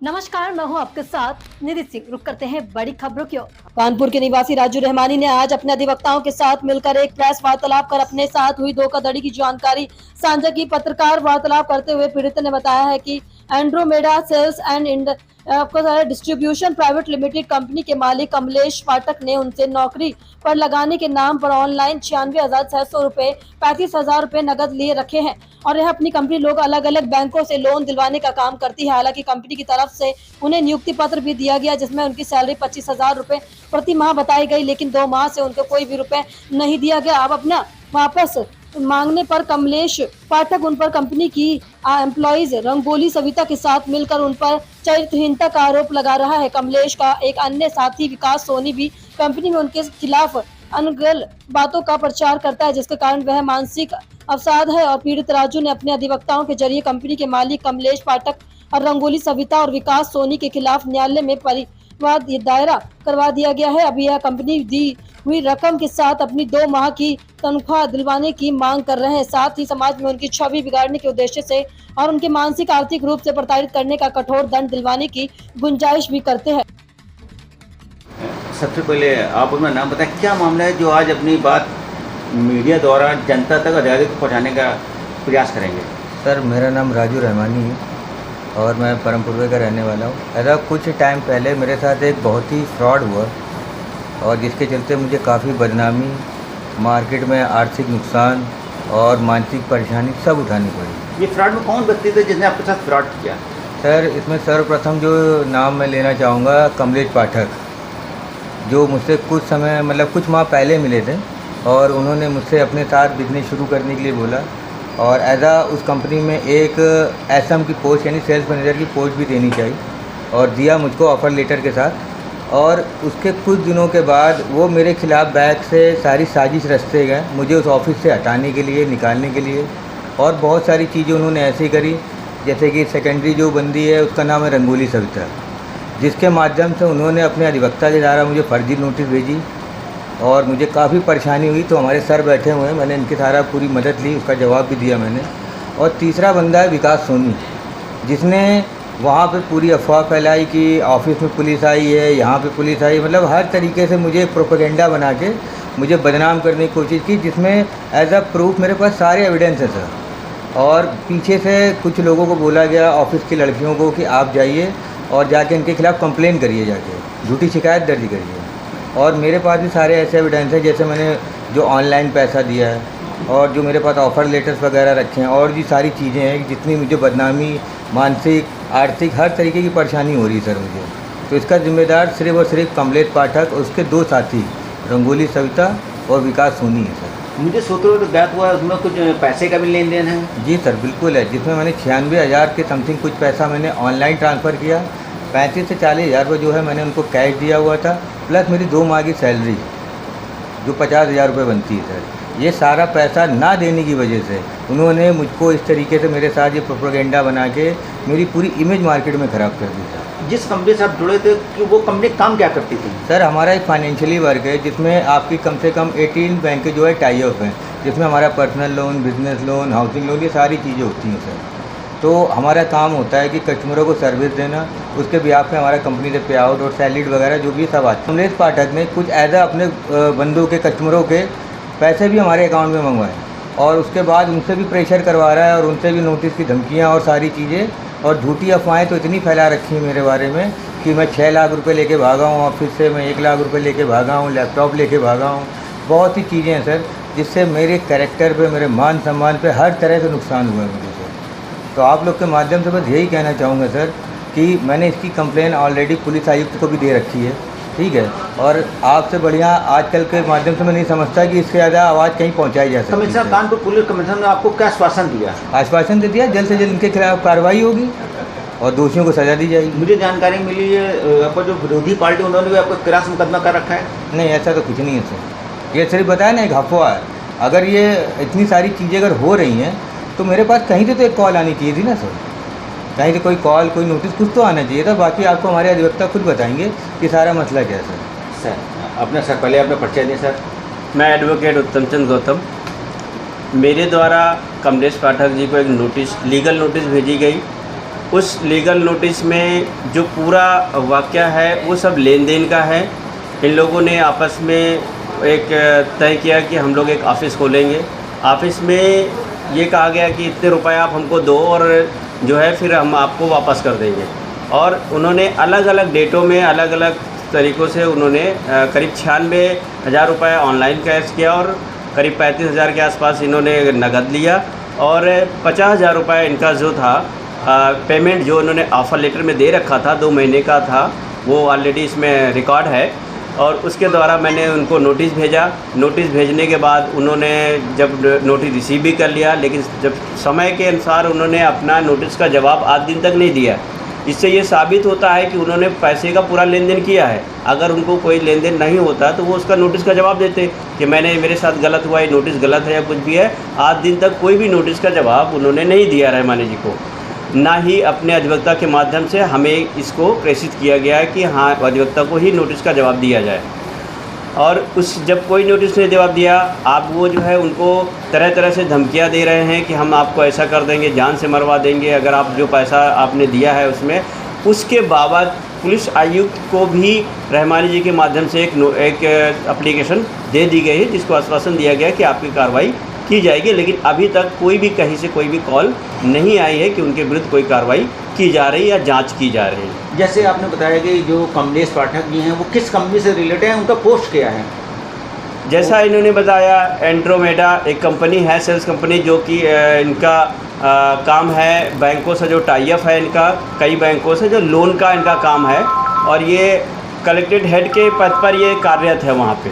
नमस्कार, मैं हूं आपके साथ निधि सिंह। रुक करते हैं बड़ी खबरों की ओर। कानपुर के निवासी राजू रहमानी ने आज अपने अधिवक्ताओं के साथ मिलकर एक प्रेस वार्तालाप कर अपने साथ हुई धोखाधड़ी की जानकारी साझा की। पत्रकार वार्तालाप करते हुए पीड़ित ने बताया है कि Andromeda sales and distribution private limited company के मालिक कमलेश पाठक ने उनसे नौकरी पर लगाने के नाम पर ऑनलाइन 96,600 रुपए 35,000 रुपए नगद लिए रखे हैं और यह अपनी कंपनी लोग अलग अलग बैंकों से लोन दिलवाने का काम करती है। हालांकि कंपनी की तरफ से उन्हें नियुक्ति पत्र भी दिया गया जिसमें उनकी सैलरी 25,000 रुपए प्रति माह बताई गई, लेकिन 2 माह से उनको कोई भी रुपए नहीं दिया गया। अब अपना वापस मांगने पर कमलेश पाठक उन पर कंपनी की एम्प्लॉइज रंगोली सविता के साथ मिलकर उन पर चरित्रहीनता का आरोप लगा रहा है। कमलेश का एक अन्य साथी विकास सोनी भी कंपनी में उनके खिलाफ अनगल बातों का प्रचार करता है, जिसके कारण वह मानसिक अवसाद है। और पीड़ित राजू ने अपने अधिवक्ताओं के जरिए कंपनी के मालिक कमलेश पाठक और रंगोली सविता और विकास सोनी के खिलाफ न्यायालय में परिवाद दायरा करवा दिया गया है। अभी यह कंपनी दी हुई रकम के साथ अपनी 2 माह की तनख्वाह दिलवाने की मांग कर रहे हैं। साथ ही समाज में उनकी छवि बिगाड़ने के उद्देश्य से और उनके मानसिक आर्थिक रूप से प्रताड़ित करने का कठोर दंड दिलवाने की गुंजाइश भी करते हैं। सबसे पहले आप अपना नाम बताएं, क्या मामला है जो आज अपनी बात मीडिया द्वारा जनता तक अधिकारी को पहुँचाने का प्रयास करेंगे? सर, मेरा नाम राजू रहमानी है और मैं परमपुर का रहने वाला हूँ। ऐसा कुछ टाइम पहले मेरे साथ एक बहुत ही फ्रॉड हुआ और जिसके चलते मुझे काफ़ी बदनामी, मार्केट में आर्थिक नुकसान और मानसिक परेशानी सब उठानी पड़ी। ये फ्रॉड में कौन व्यक्ति थे जिसने आपके साथ फ्रॉड किया? सर, इसमें सर्वप्रथम जो नाम मैं लेना चाहूँगा कमलेश पाठक, जो मुझसे कुछ समय कुछ माह पहले मिले थे और उन्होंने मुझसे अपने साथ बिजनेस शुरू करने के लिए बोला और उस कंपनी में एक एसएम की पोस्ट यानी सेल्स मैनेजर की पोस्ट भी देनी चाहिए और दिया मुझको ऑफ़र लेटर के साथ। और उसके कुछ दिनों के बाद वो मेरे खिलाफ़ बैक से सारी साजिश रचते गए, मुझे उस ऑफ़िस से हटाने के लिए, निकालने के लिए। और बहुत सारी चीज़ें उन्होंने ऐसी करी, जैसे कि सेकेंडरी जो बंदी है उसका नाम है रंगोली सविता, जिसके माध्यम से उन्होंने अपने अधिवक्ता के द्वारा मुझे फर्जी नोटिस भेजी और मुझे काफ़ी परेशानी हुई। तो हमारे सर बैठे हुए हैं, मैंने इनकी सारा पूरी मदद ली, उसका जवाब भी दिया मैंने। और तीसरा बंदा है विकास सोनी, जिसने वहाँ पे पूरी अफवाह फैलाई कि ऑफिस में पुलिस आई है, यहाँ पे पुलिस आई, हर तरीके से मुझे एक प्रोपेगेंडा बना के मुझे बदनाम करने की कोशिश की, जिसमें एज अ प्रूफ मेरे पास सारे एविडेंस है सर। और पीछे से कुछ लोगों को बोला गया, ऑफिस की लड़कियों को, कि आप जाइए और जाके इनके खिलाफ़ कंप्लेन करिए, जाके झूठी शिकायत दर्ज करिए। और मेरे पास भी सारे ऐसे एविडेंस हैं, जैसे मैंने जो ऑनलाइन पैसा दिया है और जो मेरे पास ऑफ़र लेटर्स वगैरह रखे हैं और भी सारी चीज़ें हैं, जितनी मुझे बदनामी, मानसिक, आर्थिक हर तरीके की परेशानी हो रही है सर मुझे। तो इसका जिम्मेदार सिर्फ और सिर्फ कमलेश पाठक और उसके 2 साथी रंगोली सविता और विकास सोनी है सर। मुझे सूत्रों से ज्ञात हुआ उसमें कुछ पैसे का भी लेन देन है? जी सर, बिल्कुल है, जिसमें मैंने 96,000 के समथिंग कुछ पैसा मैंने ऑनलाइन ट्रांसफ़र किया। 35 से 40,000 रुपये जो है मैंने उनको कैश दिया हुआ था, प्लस मेरी 2 माह की सैलरी जो 50,000 रुपये बनती है सर। ये सारा पैसा ना देने की वजह से उन्होंने मुझको इस तरीके से मेरे साथ ये प्रोपेगेंडा बना के मेरी पूरी इमेज मार्केट में ख़राब कर दी था। जिस कंपनी से आप जुड़े थे कि वो कंपनी काम क्या करती थी? सर, हमारा एक फाइनेंशियली वर्क है जिसमें आपकी कम से कम 18 बैंक जो है टाई अप हैं, जिसमें हमारा personal loan, business loan, housing loan, ये सारी चीज़ें होती हैं सर। तो हमारा काम होता है कि कस्टमरों को सर्विस देना, उसके बिहाफ पे हमारा कंपनी से पे आउट और सैलरी वगैरह जो भी सब आता है। कमलेश पाठक ने कुछ ऐसा अपने बंदों के, कस्टमरों के पैसे भी हमारे अकाउंट में मंगवाए और उसके बाद उनसे भी प्रेशर करवा रहा है और उनसे भी नोटिस की धमकियाँ और सारी चीज़ें और झूठी अफवाहें तो इतनी फैला रखी हैं मेरे बारे में कि मैं 6 लाख रुपए लेके भागा हूँ ऑफिस से, मैं 1 लाख रुपए लेके भागा हूँ, लैपटॉप लेके भागा हूँ। बहुत ही चीज़ें हैं सर, जिससे मेरे कैरेक्टर पे, मेरे मान सम्मान पे हर तरह से नुकसान हुआ है मुझे सर। तो आप लोग के माध्यम से बस यही कहना चाहूँगा सर कि मैंने इसकी कंप्लेन ऑलरेडी पुलिस आयुक्त को भी दे रखी है, ठीक है। और आपसे बढ़िया आजकल के माध्यम से मैं नहीं समझता कि इससे ज़्यादा आवाज़ कहीं पहुंचाई जा सकती है। कमिश्नर कानपुर पुलिस कमिश्नर ने आपको क्या आश्वासन दिया? आश्वासन दे दिया, जल्द से जल्द इनके खिलाफ कार्रवाई होगी और दोषियों को सज़ा दी जाएगी। मुझे जानकारी मिली है आपका जो विरोधी पार्टी उन्होंने भी आपको किरास मुकदमा कर रखा है? नहीं, ऐसा तो कुछ नहीं है सर, ये सिर्फ बताया ना एक अफवाह है। अगर ये इतनी सारी चीज़ें अगर हो रही हैं तो मेरे पास कहीं से तो एक कॉल आनी चाहिए थी ना सर, कहीं से कोई कॉल, कोई नोटिस, कुछ तो आना चाहिए था। बाकी आपको हमारे अधिवक्ता खुद बताएंगे कि सारा मसला क्या है सर। सर अपने सर पहले अपना परिचय दें सर। मैं एडवोकेट उत्तम चंद गौतम। मेरे द्वारा कमलेश पाठक जी को एक नोटिस, लीगल नोटिस भेजी गई उस लीगल नोटिस में जो पूरा वाक़या है वो सब लेन देन का है। इन लोगों ने आपस में एक तय किया कि हम लोग एक ऑफ़िस खोलेंगे। ऑफ़िस में ये कहा गया कि इतने रुपए आप हमको दो और जो है फिर हम आपको वापस कर देंगे। और उन्होंने अलग अलग डेटों में अलग अलग तरीक़ों से उन्होंने करीब 96,000 रुपये ऑनलाइन कैश किया और करीब 35,000 के आसपास इन्होंने नकद लिया और 50,000 रुपये इनका जो था पेमेंट जो उन्होंने ऑफ़र लेटर में दे रखा था 2 महीने का था, वो ऑलरेडी इसमें रिकॉर्ड है। और उसके द्वारा मैंने उनको नोटिस भेजा। नोटिस भेजने के बाद उन्होंने जब नोटिस रिसीव भी कर लिया, लेकिन जब समय के अनुसार उन्होंने अपना नोटिस का जवाब आज दिन तक नहीं दिया। इससे ये साबित होता है कि उन्होंने पैसे का पूरा लेन देन किया है। अगर उनको कोई लेन देन नहीं होता तो वो उसका नोटिस का जवाब देते कि मेरे साथ गलत हुआ, ये नोटिस गलत है या कुछ भी है। आज दिन तक कोई भी नोटिस का जवाब उन्होंने नहीं दिया रहमानी जी को, ना ही अपने अधिवक्ता के माध्यम से हमें इसको प्रेषित किया गया है कि हाँ अधिवक्ता को ही नोटिस का जवाब दिया जाए। और उस जब कोई नोटिस नहीं जवाब दिया, आप वो जो है उनको तरह तरह से धमकियां दे रहे हैं कि हम आपको ऐसा कर देंगे, जान से मरवा देंगे अगर आप जो पैसा आपने दिया है उसमें। उसके बावजूद पुलिस आयुक्त को भी रहमानी जी के माध्यम से एक एप्लीकेशन दे दी गई है, जिसको आश्वासन दिया गया कि आपकी कार्रवाई की जाएगी। लेकिन अभी तक कोई भी कहीं से कोई भी कॉल नहीं आई है कि उनके विरुद्ध कोई कार्रवाई की जा रही है या जांच की जा रही है। जैसे आपने बताया कि जो कमलेश पाठक जी हैं वो किस कंपनी से रिलेटेड हैं, उनका पोस्ट क्या है? जैसा इन्होंने बताया, एंड्रोमेडा एक कंपनी है, सेल्स कंपनी, जो कि इनका काम है बैंकों से जो टाई अप है इनका, कई बैंकों से जो लोन का इनका काम है। और ये कलेक्टेड हेड के पद पर ये कार्यरत है वहाँ पे।